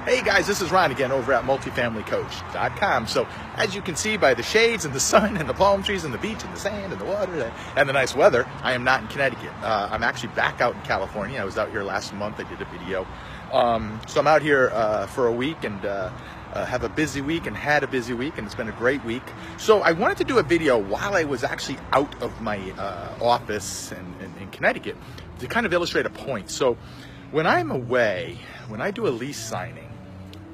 Hey guys, this is Ron again over at multifamilycoach.com. So as you can see by the shades and the sun and the palm trees and the beach and the sand and the water and the nice weather, I am not in Connecticut. I'm actually back out in California. I was out here last month. I did a video. So I'm out here for a week and have a busy week and had a busy week, and it's been a great week. So I wanted to do a video while I was actually out of my office in Connecticut to kind of illustrate a point. So when I'm away, when I do a lease signing,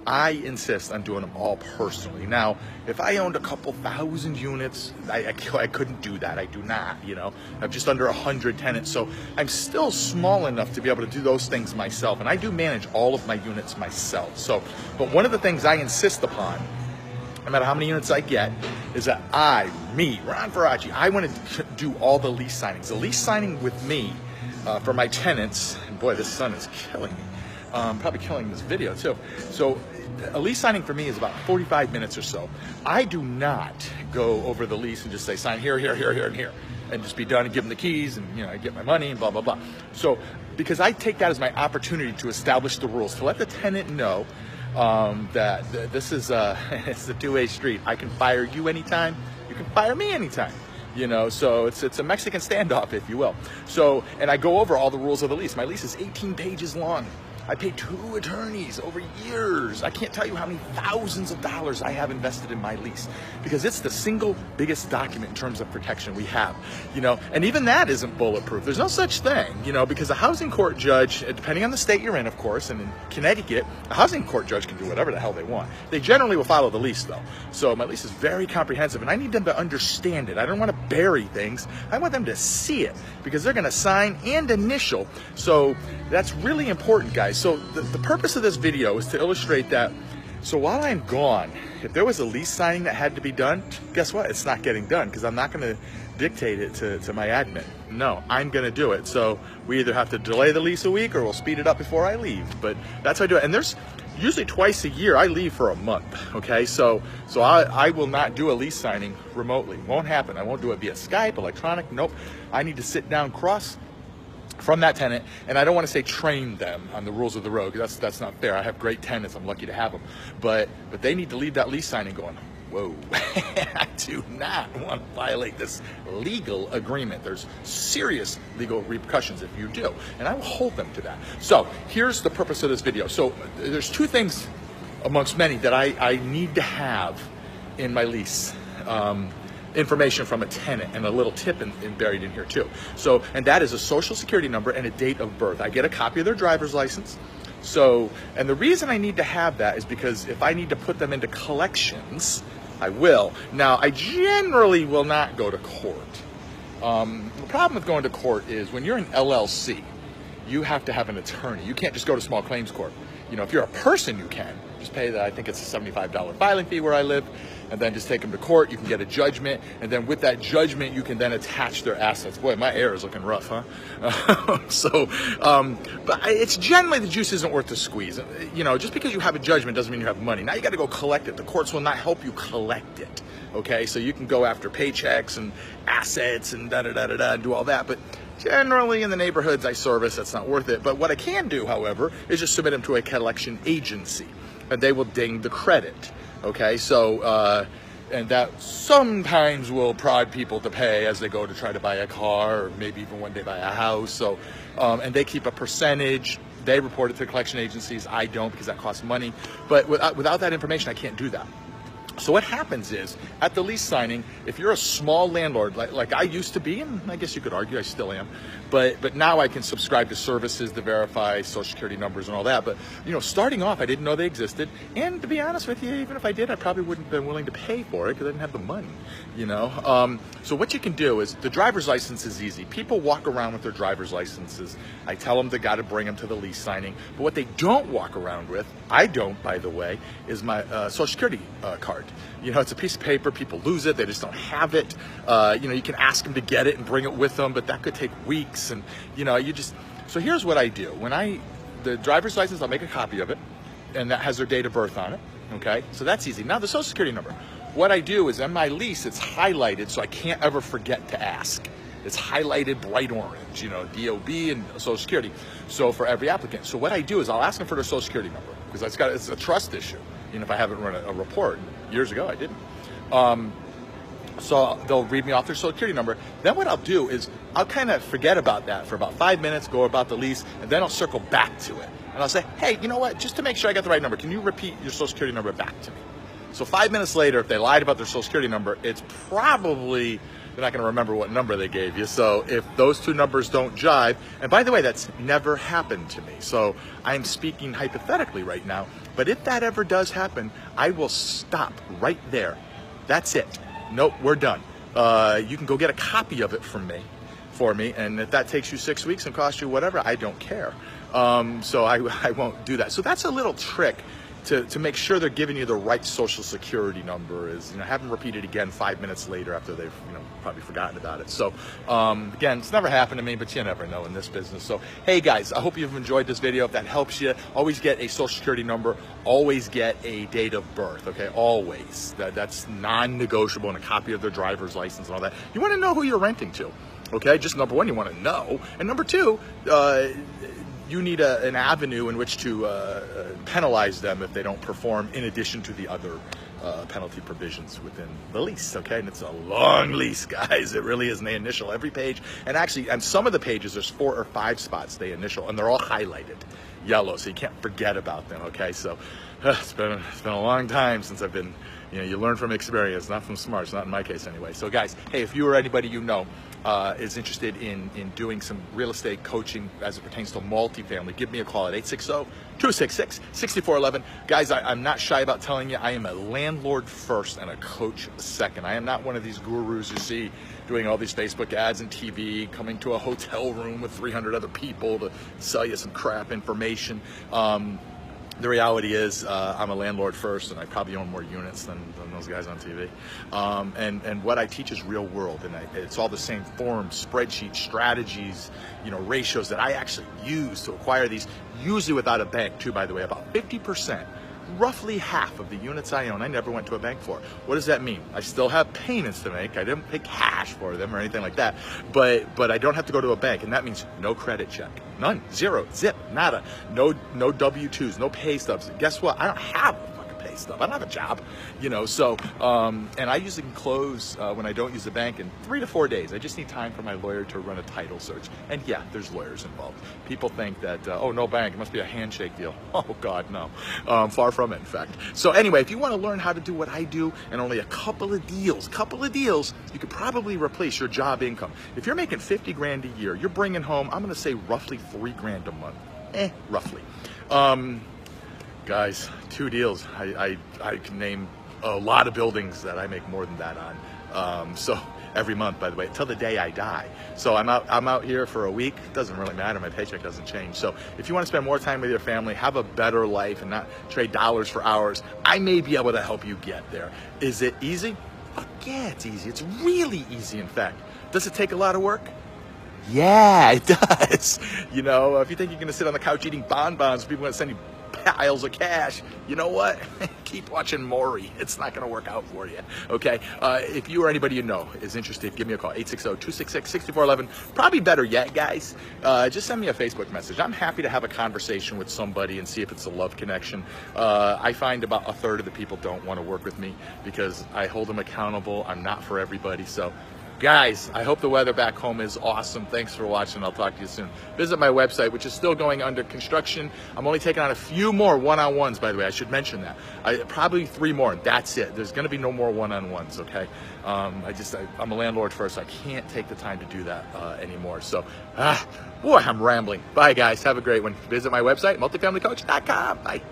I insist on doing them all personally. Now, if I owned a couple thousand units, I couldn't do that. I do not, you know. I have just under 100 tenants, so I'm still small enough to be able to do those things myself, and I do manage all of my units myself. So, but one of the things I insist upon, no matter how many units I get, is that Ron Faraci, I want to do all the lease signings. The lease signing with me for my tenants, and boy, this sun is killing me. Probably killing this video too. So a lease signing for me is about 45 minutes or so. I do not go over the lease and just say sign here, here, here, here, and here, and just be done and give them the keys and, you know, I get my money and blah, blah, blah. So because I take that as my opportunity to establish the rules, to let the tenant know that this is it's a two-way street. I can fire you anytime. You can fire me anytime. You know, so it's a Mexican standoff, if you will. So, and I go over all the rules of the lease. My lease is 18 pages long. I paid 2 attorneys over years. I can't tell you how many thousands of dollars I have invested in my lease, because it's the single biggest document in terms of protection we have, you know, and even that isn't bulletproof. There's no such thing, you know, because a housing court judge, depending on the state you're in, of course, and in Connecticut, a housing court judge can do whatever the hell they want. They generally will follow the lease though. So my lease is very comprehensive, and I need them to understand it. I don't want to bury things. I want them to see it, because they're going to sign and initial. So that's really important, guys. So the purpose of this video is to illustrate that. So while I'm gone, if there was a lease signing that had to be done, guess what? It's not getting done, because I'm not going to dictate it to my admin. No, I'm going to do it. So we either have to delay the lease a week or we'll speed it up before I leave. But that's how I do it. And there's usually twice a year I leave for a month. Okay, so I will not do a lease signing remotely. Won't happen. I won't do it via Skype, electronic. Nope. I need to sit down cross from that tenant, and I don't want to say train them on the rules of the road, because that's not fair. I have great tenants. I'm lucky to have them, but they need to leave that lease signing going, whoa, I do not want to violate this legal agreement. There's serious legal repercussions if you do, and I will hold them to that. So here's the purpose of this video. So there's 2 things amongst many that I need to have in my lease. Information from a tenant, and a little tip buried in here too. So, and that is a social security number and a date of birth. I get a copy of their driver's license. So, and the reason I need to have that is because if I need to put them into collections, I will. Now, I generally will not go to court. The problem with going to court is when you're an LLC, you have to have an attorney. You can't just go to small claims court. You know, if you're a person, you can just pay the, I think it's a $75 filing fee where I live, and then just take them to court. You can get a judgment, and then with that judgment, you can then attach their assets. Boy, my air is looking rough, huh? But it's generally, the juice isn't worth the squeeze. You know, just because you have a judgment doesn't mean you have money. Now you got to go collect it. The courts will not help you collect it. Okay, so you can go after paychecks and assets and da-da-da-da-da and do all that, but generally in the neighborhoods I service, that's not worth it. But what I can do, however, is just submit them to a collection agency, and they will ding the credit. Okay, so, and that sometimes will prod people to pay as they go to try to buy a car, or maybe even one day buy a house. So, and they keep a percentage. They report it to collection agencies. I don't, because that costs money. But without that information, I can't do that. So what happens is, at the lease signing, if you're a small landlord, like I used to be, and I guess you could argue I still am, but now I can subscribe to services to verify social security numbers and all that. But, you know, starting off, I didn't know they existed. And to be honest with you, even if I did, I probably wouldn't have been willing to pay for it because I didn't have the money, you know. So what you can do is, the driver's license is easy. People walk around with their driver's licenses. I tell them they got to bring them to the lease signing. But what they don't walk around with, I don't, by the way, is my social security card. You know, it's a piece of paper. People lose it. They just don't have it. You know, you can ask them to get it and bring it with them, but that could take weeks. And, you know, so here's what I do. When the driver's license, I'll make a copy of it, and that has their date of birth on it. Okay, so that's easy. Now the social security number. What I do is, on my lease, it's highlighted so I can't ever forget to ask. it's highlighted bright orange, you know, DOB and Social Security. So for every applicant. So what I do is I'll ask them for their Social Security number, because it's a trust issue. You know, if I haven't run a report, years ago I didn't. So they'll read me off their Social Security number. Then what I'll do is I'll kind of forget about that for about 5 minutes, go about the lease, and then I'll circle back to it. And I'll say, hey, you know what, just to make sure I got the right number, can you repeat your Social Security number back to me? So 5 minutes later, if they lied about their Social Security number, it's probably, they're not gonna remember what number they gave you. So if those two numbers don't jive, and by the way, that's never happened to me. So I'm speaking hypothetically right now, but if that ever does happen, I will stop right there. That's it. Nope, we're done. You can go get a copy of it for me, and if that takes you 6 weeks and costs you whatever, I don't care. So I won't do that. So that's a little trick to make sure they're giving you the right Social Security number, is, you know, have them repeat it again 5 minutes later after they've, you know, probably forgotten about it. So again, it's never happened to me, but you never know in this business. So hey guys, I hope you've enjoyed this video. If that helps you, always get a Social Security number, always get a date of birth, okay? Always. That's non-negotiable, and a copy of their driver's license and all that. You want to know who you're renting to, okay? Just number one, you want to know, and number two, you need an avenue in which to penalize them if they don't perform, in addition to the other penalty provisions within the lease, okay? And it's a long lease, guys. It really is. And they initial every page. And actually, on some of the pages, there's 4 or 5 spots they initial, and they're all highlighted yellow, so you can't forget about them, okay? So it's been a long time since I've been, you know, you learn from experience, not from smarts, not in my case anyway. So guys, hey, if you or anybody you know is interested in doing some real estate coaching as it pertains to multifamily, give me a call at 860-266-6411. Guys, I'm not shy about telling you, I am a landlord first and a coach second. I am not one of these gurus you see doing all these Facebook ads and TV, coming to a hotel room with 300 other people to sell you some crap information. The reality is, I'm a landlord first, and I probably own more units than those guys on TV. And what I teach is real world, and it's all the same forms, spreadsheets, strategies, you know, ratios that I actually use to acquire these, usually without a bank too, by the way. About 50%, roughly half of the units I own, I never went to a bank for. What does that mean? I still have payments to make. I didn't pay cash for them or anything like that, but I don't have to go to a bank, and that means no credit check. None, zero, zip, nada, no W-2s, no pay stubs. Guess what? I don't have a fucking pay stub. I don't have a job, you know. So, and I usually can close when I don't use the bank in 3 to 4 days. I just need time for my lawyer to run a title search. And yeah, there's lawyers involved. People think that oh, no bank, it must be a handshake deal. Oh God, no. Far from it, in fact. So anyway, if you want to learn how to do what I do, and only a couple of deals, you could probably replace your job income. If you're making 50 grand a year, you're bringing home, I'm going to say roughly 3 grand a month, roughly. Guys, 2 deals. I can name a lot of buildings that I make more than that on. So every month, by the way, until the day I die. So I'm out here for a week. It doesn't really matter. My paycheck doesn't change. So if you want to spend more time with your family, have a better life, and not trade dollars for hours, I may be able to help you get there. Is it easy? Fuck yeah, it's easy. It's really easy, in fact. Does it take a lot of work? Yeah, it does. You know, if you think you're going to sit on the couch eating bonbons, people are going to send you piles of cash, you know what? Keep watching Maury. It's not going to work out for you, okay? If you or anybody you know is interested, give me a call, 860-266-6411. Probably better yet, guys, just send me a Facebook message. I'm happy to have a conversation with somebody and see if it's a love connection. I find about 1/3 of the people don't want to work with me because I hold them accountable. I'm not for everybody, so guys, I hope the weather back home is awesome. Thanks for watching. I'll talk to you soon. Visit my website, which is still going under construction. I'm only taking on a few more one-on-ones, by the way. I should mention that. Probably 3 more. That's it. There's going to be no more one-on-ones, okay? I'm a landlord first. I can't take the time to do that anymore. So, boy, I'm rambling. Bye, guys. Have a great one. Visit my website, multifamilycoach.com. Bye.